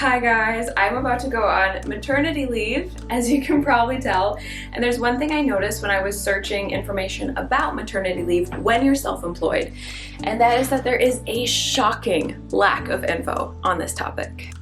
Hi guys, I'm about to go on maternity leave, as you can probably tell, and there's one thing I noticed when I was searching information about maternity leave when you're self-employed, and that is that there is a shocking lack of info on this topic.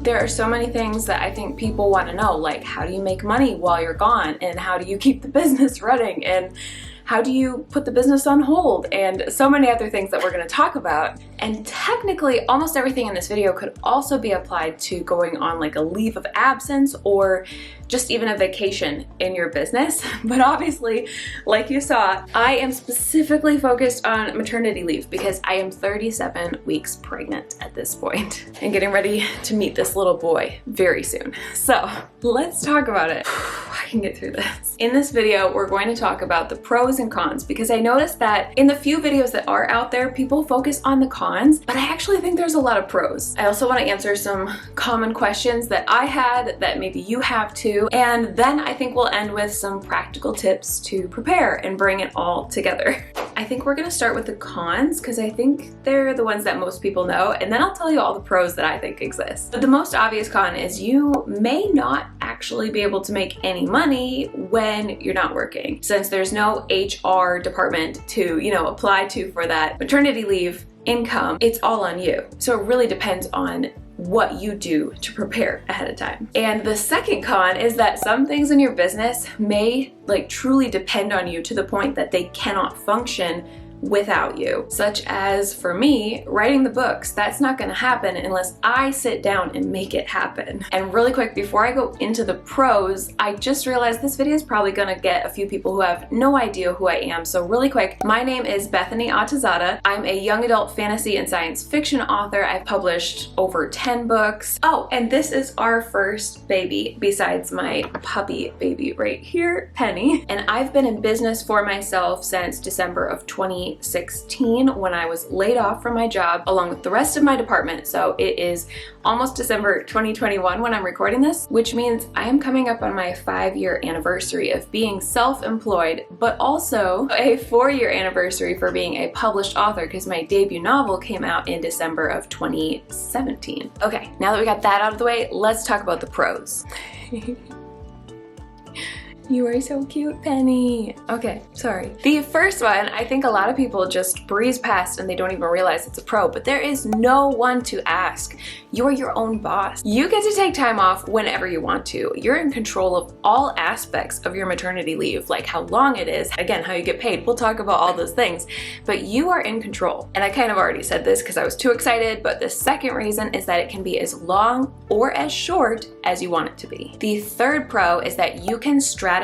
There are so many things that I think people want to know, like how do you make money while you're gone, and how do you keep the business running, and how do you put the business on hold, and so many other things that we're going to talk about. And technically, almost everything in this video could also be applied to going on like a leave of absence or just even a vacation in your business. But obviously, like you saw, I am specifically focused on maternity leave because I am 37 weeks pregnant at this point and getting ready to meet this little boy very soon. So let's talk about it. I can get through this. In this video, we're going to talk about the pros and cons because I noticed that in the few videos that are out there, people focus on the cons, but I actually think there's a lot of pros. I also want to answer some common questions that I had that maybe you have too, and then I think we'll end with some practical tips to prepare and bring it all together. I think we're gonna start with the cons because I think they're the ones that most people know, and then I'll tell you all the pros that I think exist. But the most obvious con is you may not actually be able to make any money when you're not working. Since there's no HR department to, apply to for that maternity leave income, it's all on you. So it really depends on what you do to prepare ahead of time. And the second con is that some things in your business may truly depend on you to the point that they cannot function without you. Such as, for me, writing the books. That's not gonna happen unless I sit down and make it happen. And really quick, before I go into the pros, I just realized this video is probably gonna get a few people who have no idea who I am. So really quick, my name is Bethany Atazadeh. I'm a young adult fantasy and science fiction author. I've published over 10 books. Oh, and this is our first baby besides my puppy baby right here, Penny. And I've been in business for myself since December of 2016 when I was laid off from my job along with the rest of my department. So it is almost December 2021 when I'm recording this, which means I am coming up on my 5-year anniversary of being self-employed, but also a 4-year anniversary for being a published author because my debut novel came out in December of 2017. Okay, now that we got that out of the way, let's talk about the pros. You are so cute, Penny. Okay, sorry. The first one, I think a lot of people just breeze past and they don't even realize it's a pro, but there is no one to ask. You are your own boss. You get to take time off whenever you want to. You're in control of all aspects of your maternity leave, like how long it is, again, how you get paid. We'll talk about all those things, but you are in control. And I kind of already said this because I was too excited, but the second reason is that it can be as long or as short as you want it to be. The third pro is that you can strategize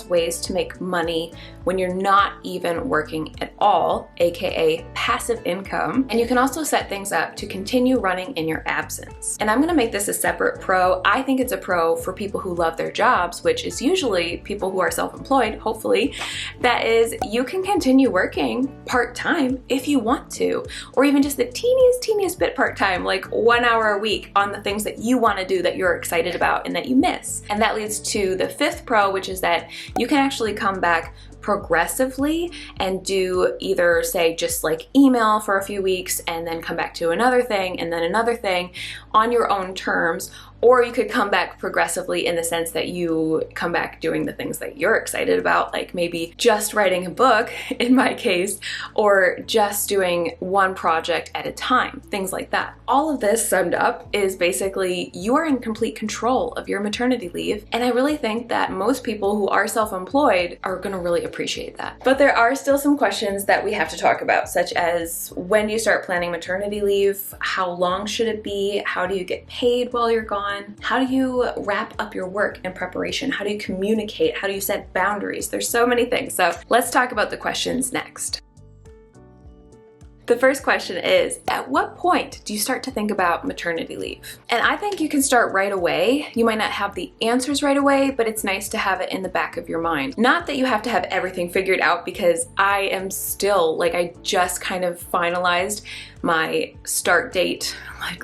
ways to make money when you're not even working at all, aka passive income. And you can also set things up to continue running in your absence. And I'm gonna make this a separate pro. I think it's a pro for people who love their jobs, which is usually people who are self-employed, hopefully. That is, you can continue working part-time if you want to, or even just the teeniest bit part-time, like 1 hour a week on the things that you wanna do that you're excited about and that you miss. And that leads to the fifth pro, which is that you can actually come back progressively and do either say just like email for a few weeks and then come back to another thing and then another thing on your own terms, or you could come back progressively in the sense that you come back doing the things that you're excited about, like maybe just writing a book in my case, or just doing one project at a time, things like that. All of this summed up is basically you are in complete control of your maternity leave, and I really think that most people who are self-employed are gonna really appreciate that. But there are still some questions that we have to talk about, such as when do you start planning maternity leave? How long should it be? How do you get paid while you're gone? How do you wrap up your work in preparation? How do you communicate? How do you set boundaries? There's so many things. So let's talk about the questions next. The first question is, at what point do you start to think about maternity leave? And I think you can start right away. You might not have the answers right away, but it's nice to have it in the back of your mind. Not that you have to have everything figured out, because I am still, I just kind of finalized my start date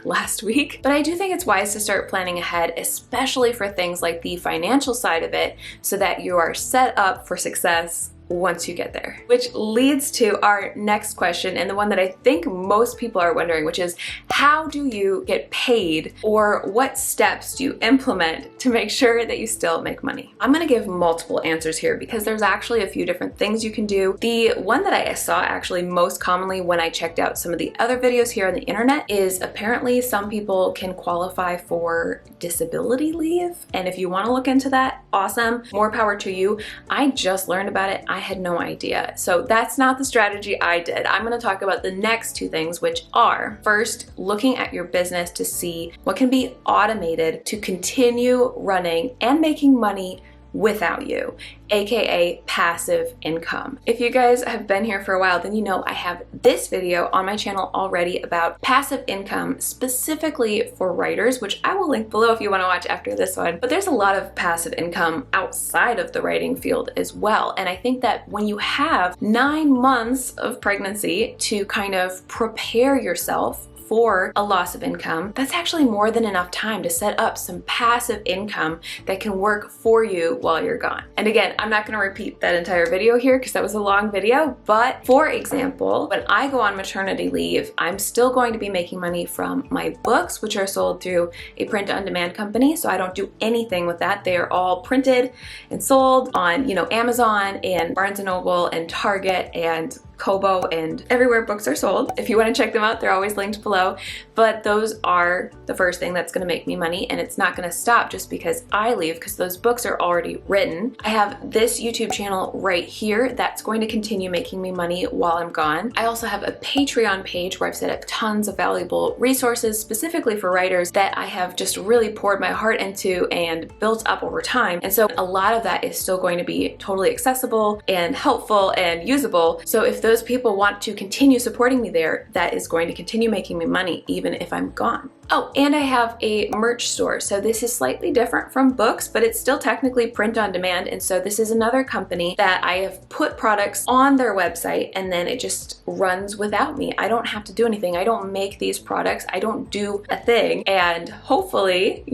last week. But I do think it's wise to start planning ahead, especially for things like the financial side of it, so that you are set up for success once you get there. Which leads to our next question, and the one that I think most people are wondering, which is how do you get paid, or what steps do you implement to make sure that you still make money? I'm gonna give multiple answers here because there's actually a few different things you can do. The one that I saw actually most commonly when I checked out some of the other videos here on the internet is apparently some people can qualify for disability leave. And if you want to look into that, awesome, more power to you. I just learned about it. I had no idea. So that's not the strategy I did. I'm going to talk about the next two things, which are first, looking at your business to see what can be automated to continue running and making money without you, aka passive income. If you guys have been here for a while, then you know I have this video on my channel already about passive income specifically for writers, which I will link below if you want to watch after this one. But there's a lot of passive income outside of the writing field as well. And I think that when you have 9 months of pregnancy to kind of prepare yourself for a loss of income, that's actually more than enough time to set up some passive income that can work for you while you're gone. And again, I'm not going to repeat that entire video here because that was a long video, but for example, when I go on maternity leave, I'm still going to be making money from my books, which are sold through a print-on-demand company, so I don't do anything with that. They are all printed and sold on, Amazon and Barnes & Noble and Target and Kobo and everywhere books are sold. If you want to check them out, they're always linked below. But those are the first thing that's going to make me money, and it's not going to stop just because I leave, because those books are already written. I have this YouTube channel right here that's going to continue making me money while I'm gone. I also have a Patreon page where I've set up tons of valuable resources specifically for writers that I have just really poured my heart into and built up over time. And so a lot of that is still going to be totally accessible and helpful and usable. So if those people want to continue supporting me there, that is going to continue making me money even if I'm gone. Oh, and I have a merch store. So this is slightly different from books, but it's still technically print on demand. And so this is another company that I have put products on their website and then it just runs without me. I don't have to do anything. I don't make these products. I don't do a thing. And hopefully,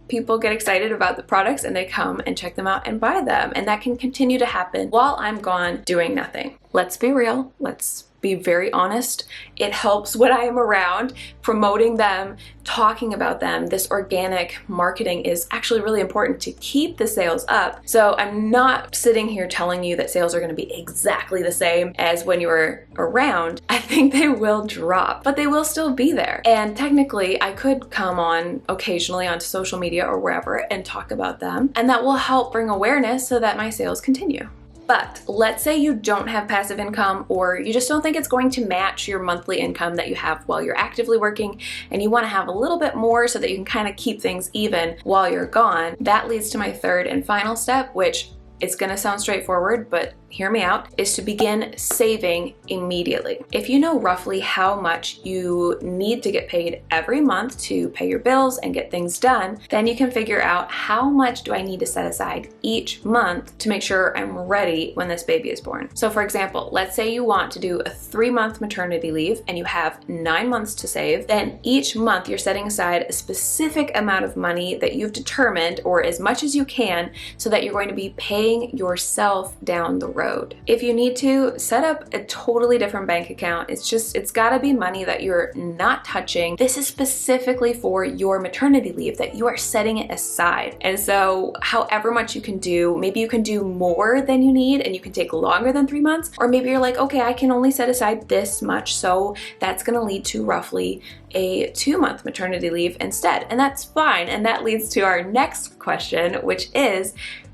people get excited about the products and they come and check them out and buy them. And that can continue to happen while I'm gone doing nothing. Let's be real. Let's be very honest. It helps when I am around promoting them, talking about them. This organic marketing is actually really important to keep the sales up. So I'm not sitting here telling you that sales are going to be exactly the same as when you were around. I think they will drop, but they will still be there. And technically I could come on occasionally onto social media or wherever and talk about them, and that will help bring awareness so that my sales continue. But let's say you don't have passive income, or you just don't think it's going to match your monthly income that you have while you're actively working, and you want to have a little bit more so that you can kind of keep things even while you're gone. That leads to my third and final step, which it's going to sound straightforward, but hear me out, is to begin saving immediately. If you know roughly how much you need to get paid every month to pay your bills and get things done, then you can figure out how much do I need to set aside each month to make sure I'm ready when this baby is born. So for example, let's say you want to do a 3-month maternity leave and you have 9 months to save, then each month you're setting aside a specific amount of money that you've determined, or as much as you can, so that you're going to be paying yourself down the road. If you need to, set up a totally different bank account. It's gotta be money that you're not touching. This is specifically for your maternity leave, that you are setting it aside. And so however much you can do, maybe you can do more than you need and you can take longer than 3 months, or maybe you're like, okay, I can only set aside this much, so that's gonna lead to roughly a 2-month maternity leave instead. And that's fine. And that leads to our next question, which is,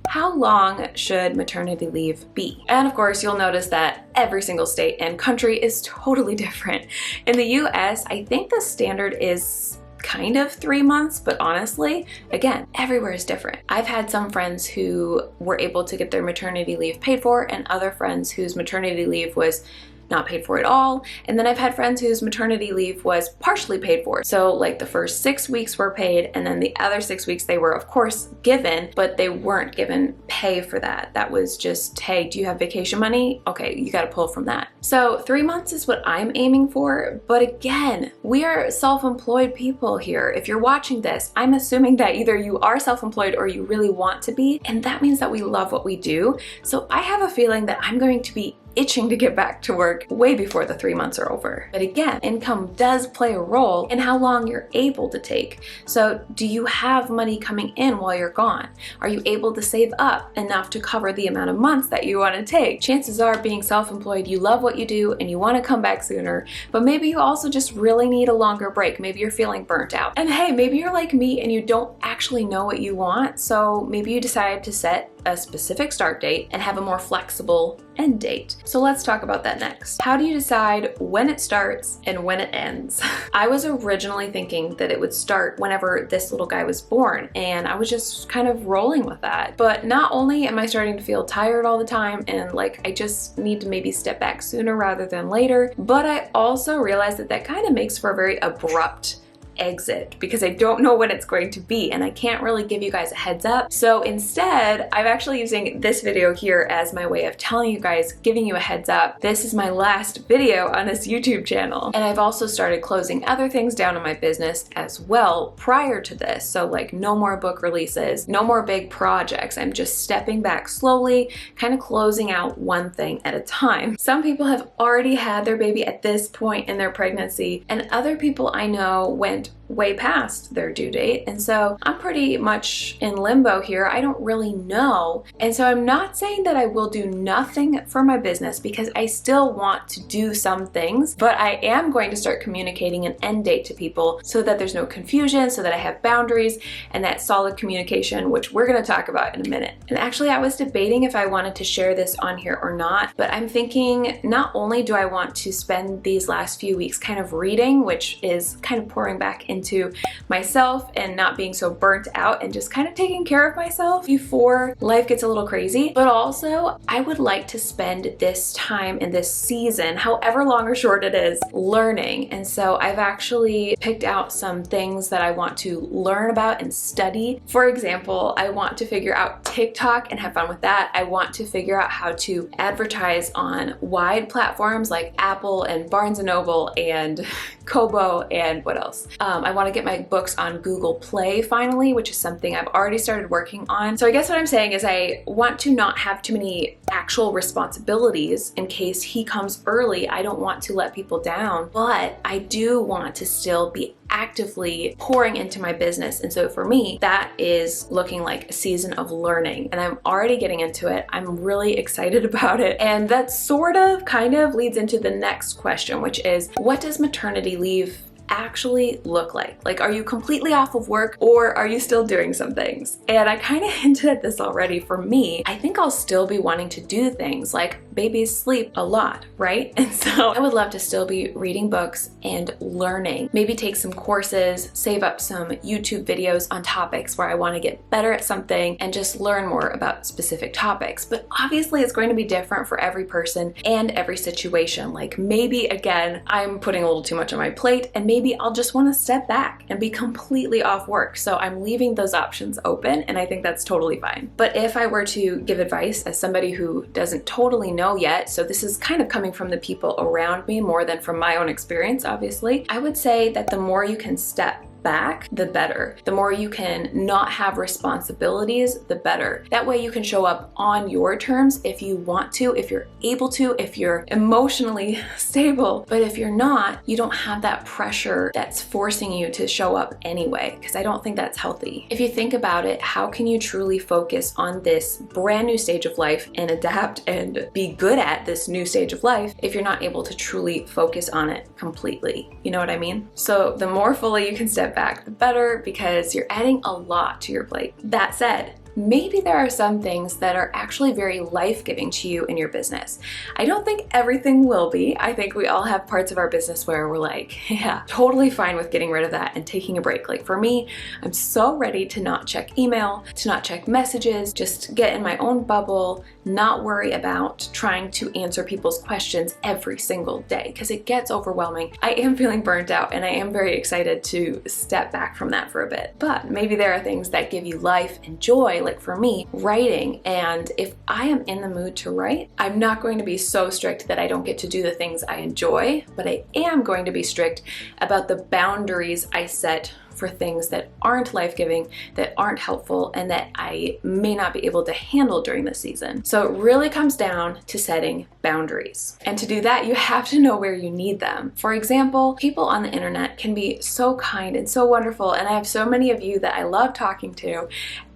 how long should maternity leave be? And of course, you'll notice that every single state and country is totally different. In the US, I think the standard is kind of 3 months, but honestly, again, everywhere is different. I've had some friends who were able to get their maternity leave paid for, and other friends whose maternity leave was not paid for at all. And then I've had friends whose maternity leave was partially paid for. So like the first 6 weeks were paid, and then the other 6 weeks they were of course given, but they weren't given pay for that. That was just, hey, do you have vacation money? Okay, you got to pull from that. So 3 months is what I'm aiming for. But again, we are self-employed people here. If you're watching this, I'm assuming that either you are self-employed or you really want to be, and that means that we love what we do. So I have a feeling that I'm going to be itching to get back to work way before the 3 months are over. But again, income does play a role in how long you're able to take. So do you have money coming in while you're gone? Are you able to save up enough to cover the amount of months that you want to take? Chances are, being self-employed, you love what you do and you want to come back sooner, but maybe you also just really need a longer break. Maybe you're feeling burnt out. And hey, maybe you're like me and you don't actually know what you want, so maybe you decide to set a specific start date and have a more flexible end date. So let's talk about that next. How do you decide when it starts and when it ends? I was originally thinking that it would start whenever this little guy was born, and I was just kind of rolling with that. But not only am I starting to feel tired all the time and like I just need to maybe step back sooner rather than later, but I also realized that that kind of makes for a very abrupt exit because I don't know when it's going to be and I can't really give you guys a heads up. So instead, I'm actually using this video here as my way of telling you guys, giving you a heads up. This is my last video on this YouTube channel. And I've also started closing other things down in my business as well prior to this. So like no more book releases, no more big projects. I'm just stepping back slowly, kind of closing out one thing at a time. Some people have already had their baby at this point in their pregnancy, and other people I know went way past their due date, and so I'm pretty much in limbo here. I don't really know, and so I'm not saying that I will do nothing for my business because I still want to do some things, but I am going to start communicating an end date to people so that there's no confusion, so that I have boundaries and that solid communication, which we're going to talk about in a minute. And actually, I was debating if I wanted to share this on here or not, but I'm thinking not only do I want to spend these last few weeks kind of reading, which is kind of pouring back into myself and not being so burnt out and just kind of taking care of myself before life gets a little crazy. But also, I would like to spend this time in this season, however long or short it is, learning. And so I've actually picked out some things that I want to learn about and study. For example, I want to figure out TikTok and have fun with that. I want to figure out how to advertise on wide platforms like Apple and Barnes & Noble and Kobo and what else? I want to get my books on Google Play finally, which is something I've already started working on. So I guess what I'm saying is I want to not have too many actual responsibilities in case he comes early. I don't want to let people down, but I do want to still be actively pouring into my business. And so for me, that is looking like a season of learning, and I'm already getting into it. I'm really excited about it. And that sort of kind of leads into the next question, which is, what does maternity leave actually look like? Like, are you completely off of work or are you still doing some things? And I kind of hinted at this already. For me, I think I'll still be wanting to do things like babies sleep a lot, right? And so I would love to still be reading books and learning, maybe take some courses, save up some YouTube videos on topics where I want to get better at something and just learn more about specific topics. But obviously it's going to be different for every person and every situation. Like maybe again, I'm putting a little too much on my plate, and maybe I'll just want to step back and be completely off work. So I'm leaving those options open, and I think that's totally fine. But if I were to give advice as somebody who doesn't totally know yet, so this is kind of coming from the people around me more than from my own experience, obviously, I would say that the more you can step back, the better. The more you can not have responsibilities, the better. That way you can show up on your terms if you want to, if you're able to, if you're emotionally stable. But if you're not, you don't have that pressure that's forcing you to show up anyway, because I don't think that's healthy. If you think about it, how can you truly focus on this brand new stage of life and adapt and be good at this new stage of life if you're not able to truly focus on it completely? You know what I mean? So the more fully you can step back, the better, because you're adding a lot to your plate. That said, maybe there are some things that are actually very life-giving to you in your business. I don't think everything will be. I think we all have parts of our business where we're like, yeah, totally fine with getting rid of that and taking a break. Like for me, I'm so ready to not check email, to not check messages, just get in my own bubble, not worry about trying to answer people's questions every single day because it gets overwhelming. I am feeling burnt out and I am very excited to step back from that for a bit. But maybe there are things that give you life and joy, like for me, writing. And if I am in the mood to write, I'm not going to be so strict that I don't get to do the things I enjoy, but I am going to be strict about the boundaries I set for things that aren't life-giving, that aren't helpful, and that I may not be able to handle during the season. So it really comes down to setting boundaries. And to do that, you have to know where you need them. For example, people on the internet can be so kind and so wonderful, and I have so many of you that I love talking to.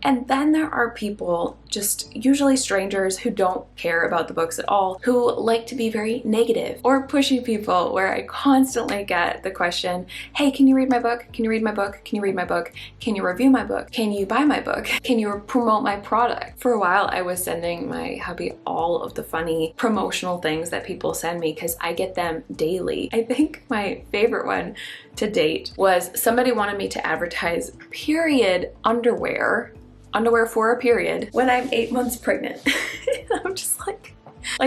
And then there are people, just usually strangers who don't care about the books at all, who like to be very negative or pushy people, where I constantly get the question, hey, can you read my book? Can you read my book? Can you read my book? Can you review my book? Can you buy my book? Can you promote my product? For a while, I was sending my hubby all of the funny promotional things that people send me because I get them daily. I think my favorite one to date was somebody wanted me to advertise period underwear for a period when I'm 8 months pregnant. I'm just like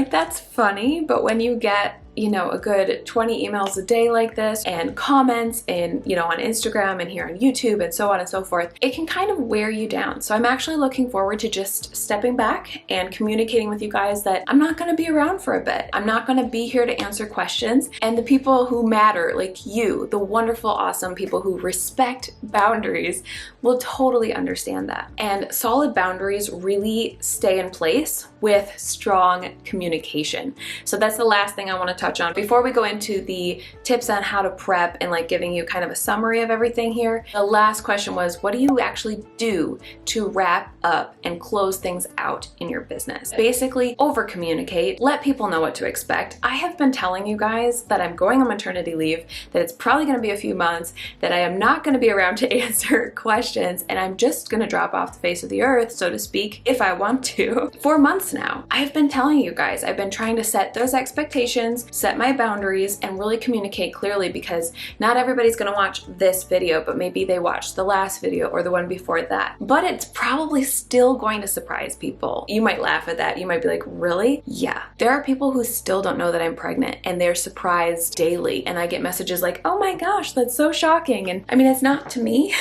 that's funny, but when you get, you know, a good 20 emails a day like this and comments and, you know, on Instagram and here on YouTube and so on and so forth, it can kind of wear you down. So I'm actually looking forward to just stepping back and communicating with you guys that I'm not going to be around for a bit. I'm not going to be here to answer questions, and the people who matter, like you, the wonderful, awesome people who respect boundaries, will totally understand that. And solid boundaries really stay in place with strong communication. So that's the last thing I want to touch on before we go into the tips on how to prep and like giving you kind of a summary of everything here. The last question was, what do you actually do to wrap up and close things out in your business? Basically, over communicate, let people know what to expect. I have been telling you guys that I'm going on maternity leave, that it's probably going to be a few months, that I am not going to be around to answer questions, and I'm just going to drop off the face of the earth, so to speak, if I want to, for months now. I've been telling you guys, I've been trying to set those expectations, set my boundaries, and really communicate clearly, because not everybody's going to watch this video, but maybe they watched the last video or the one before that. But it's probably still going to surprise people. You might laugh at that. You might be like, really? Yeah. There are people who still don't know that I'm pregnant, and they're surprised daily. And I get messages like, oh my gosh, that's so shocking. And I mean, it's not to me,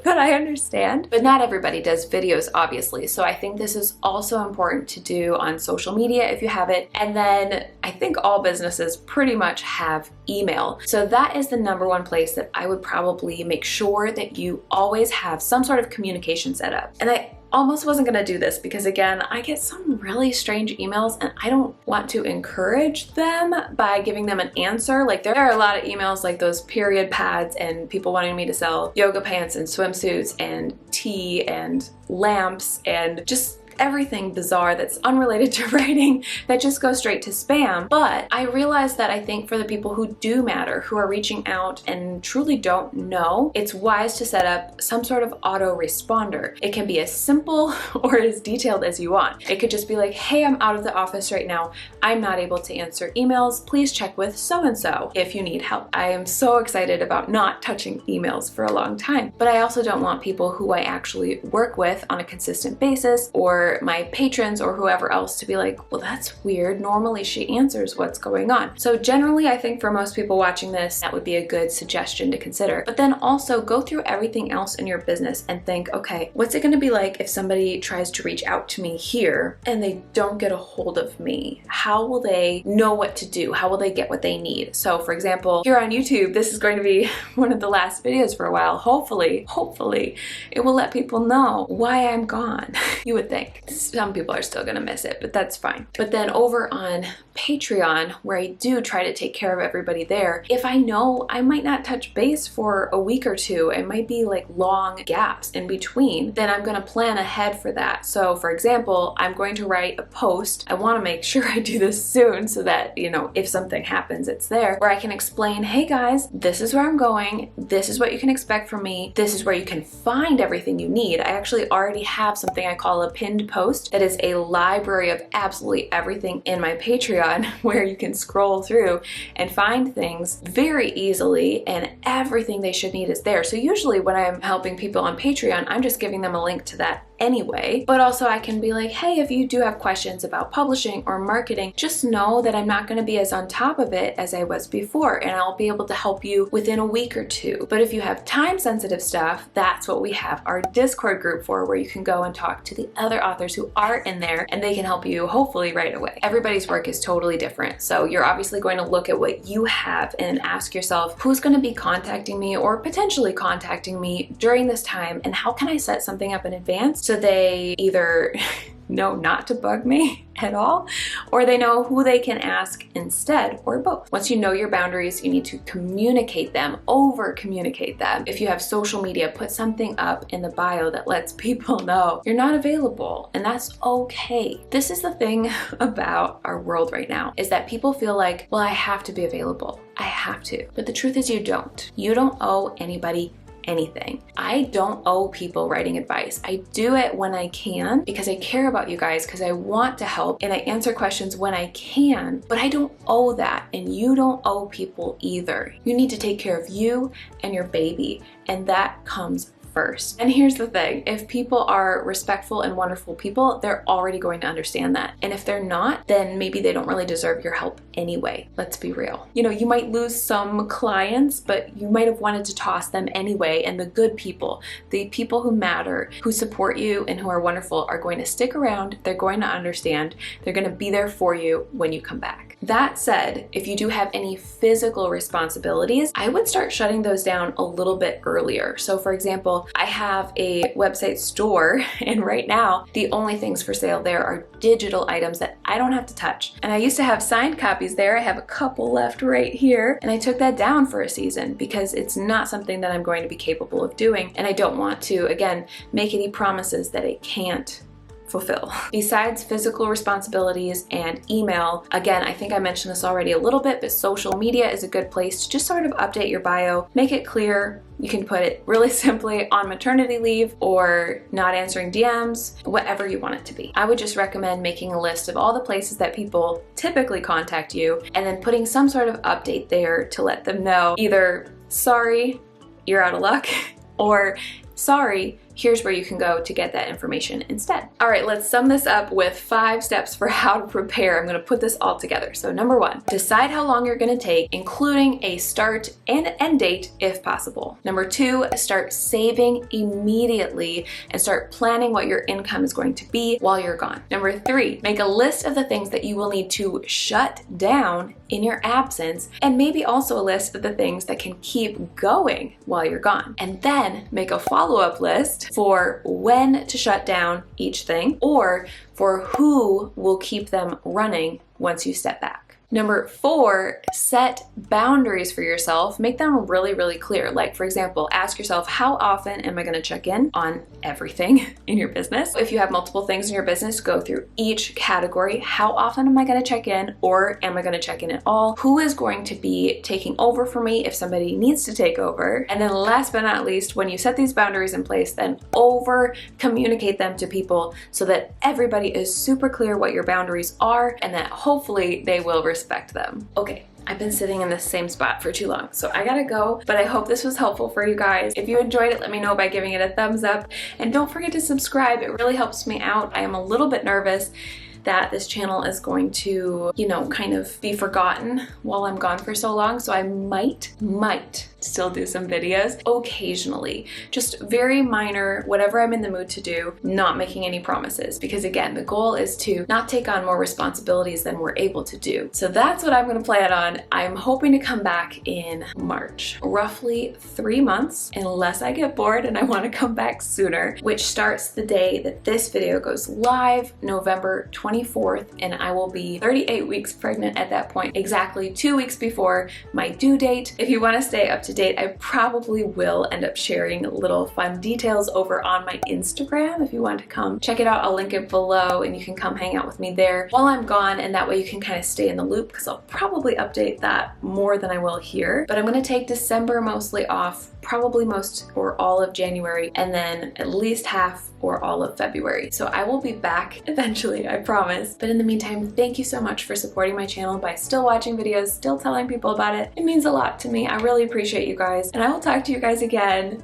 but I understand. But not everybody does videos, obviously. So I think this is also important to do on social media if you have it. And then I think all businesses pretty much have email. So that is the number one place that I would probably make sure that you always have some sort of communication set up. And I almost wasn't going to do this because, again, I get some really strange emails and I don't want to encourage them by giving them an answer. Like, there are a lot of emails like those period pads and people wanting me to sell yoga pants and swimsuits and tea and lamps and just everything bizarre that's unrelated to writing that just goes straight to spam. But I realized that I think for the people who do matter, who are reaching out and truly don't know, it's wise to set up some sort of autoresponder. It can be as simple or as detailed as you want. It could just be like, hey, I'm out of the office right now. I'm not able to answer emails. Please check with so-and-so if you need help. I am so excited about not touching emails for a long time, but I also don't want people who I actually work with on a consistent basis, or my patrons or whoever else, to be like, well, that's weird. Normally she answers what's going on. So generally, I think for most people watching this, that would be a good suggestion to consider. But then also go through everything else in your business and think, okay, what's it going to be like if somebody tries to reach out to me here and they don't get a hold of me? How will they know what to do? How will they get what they need? So for example, here on YouTube, this is going to be one of the last videos for a while. Hopefully, it will let people know why I'm gone, you would think. Some people are still gonna miss it, but that's fine. But then over on Patreon, where I do try to take care of everybody there, if I know I might not touch base for a week or two, it might be like long gaps in between, then I'm gonna plan ahead for that. So for example, I'm going to write a post. I wanna make sure I do this soon so that, you know, if something happens, it's there, where I can explain, hey guys, this is where I'm going. This is what you can expect from me. This is where you can find everything you need. I actually already have something I call a pinned post that is a library of absolutely everything in my Patreon, where you can scroll through and find things very easily, and everything they should need is there. So usually when I'm helping people on Patreon, I'm just giving them a link to that anyway, but also I can be like, hey, if you do have questions about publishing or marketing, just know that I'm not going to be as on top of it as I was before, and I'll be able to help you within a week or two. But if you have time sensitive stuff, that's what we have our Discord group for, where you can go and talk to the other authors who are in there, and they can help you hopefully right away. Everybody's work is totally different, so you're obviously going to look at what you have and ask yourself, who's going to be contacting me or potentially contacting me during this time, and how can I set something up in advance so they either know not to bug me at all, or they know who they can ask instead, or both. Once you know your boundaries, you need to communicate them, over communicate them. If you have social media, put something up in the bio that lets people know you're not available, and that's okay. This is the thing about our world right now, is that people feel like, well, I have to be available. I have to. But the truth is you don't. You don't owe anybody anything. I don't owe people writing advice. I do it when I can because I care about you guys, because I want to help, and I answer questions when I can, but I don't owe that, and you don't owe people either. You need to take care of you and your baby, and that comes first. And here's the thing, if people are respectful and wonderful people, they're already going to understand that. And if they're not, then maybe they don't really deserve your help anyway. Let's be real. You know, you might lose some clients, but you might have wanted to toss them anyway. And the good people, the people who matter, who support you and who are wonderful, are going to stick around. They're going to understand. They're going to be there for you when you come back. That said, if you do have any physical responsibilities, I would start shutting those down a little bit earlier. So for example, I have a website store, and right now the only things for sale there are digital items that I don't have to touch. And I used to have signed copies there. I have a couple left right here, and I took that down for a season because it's not something that I'm going to be capable of doing, and I don't want to, again, make any promises that I can't fulfill. Besides physical responsibilities and email, again, I think I mentioned this already a little bit, but social media is a good place to just sort of update your bio, make it clear. You can put it really simply on maternity leave or not answering DMs, whatever you want it to be. I would just recommend making a list of all the places that people typically contact you, and then putting some sort of update there to let them know either, sorry, you're out of luck, or sorry, here's where you can go to get that information instead. All right, let's sum this up with 5 steps for how to prepare. I'm gonna put this all together. So number 1, decide how long you're gonna take, including a start and end date if possible. Number 2, start saving immediately and start planning what your income is going to be while you're gone. Number 3, make a list of the things that you will need to shut down in your absence, and maybe also a list of the things that can keep going while you're gone. And then make a follow-up list for when to shut down each thing, or for who will keep them running once you step back. Number 4, set boundaries for yourself. Make them really, really clear. Like, for example, ask yourself, how often am I going to check in on everything in your business? If you have multiple things in your business, go through each category. How often am I going to check in, or am I going to check in at all? Who is going to be taking over for me if somebody needs to take over? And then last but not least, when you set these boundaries in place, then over communicate them to people so that everybody is super clear what your boundaries are, and that hopefully they will respect them. Okay, I've been sitting in the same spot for too long, so I gotta go, but I hope this was helpful for you guys. If you enjoyed it, let me know by giving it a thumbs up, and don't forget to subscribe. It really helps me out. I am a little bit nervous that this channel is going to, you know, kind of be forgotten while I'm gone for so long, so I might still do some videos occasionally. Just very minor, whatever I'm in the mood to do, not making any promises, because again, the goal is to not take on more responsibilities than we're able to do. So that's what I'm gonna plan on. I'm hoping to come back in March, roughly 3 months, unless I get bored and I wanna come back sooner, which starts the day that this video goes live, November 24th, and I will be 38 weeks pregnant at that point, exactly 2 weeks before my due date. If you wanna stay up to date, I probably will end up sharing little fun details over on my Instagram. If you want to come check it out, I'll link it below, and you can come hang out with me there while I'm gone, and that way you can kind of stay in the loop, because I'll probably update that more than I will here. But I'm going to take December mostly off, probably most or all of January, and then at least half or all of February. So I will be back eventually, I promise. But in the meantime, thank you so much for supporting my channel by still watching videos, still telling people about it. It means a lot to me. I really appreciate you guys, and I will talk to you guys again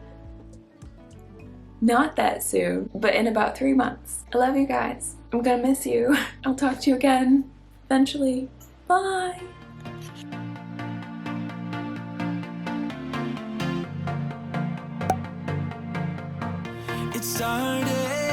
not that soon, but in about 3 months. I love you guys. I'm gonna miss you. I'll talk to you again eventually. Bye. It started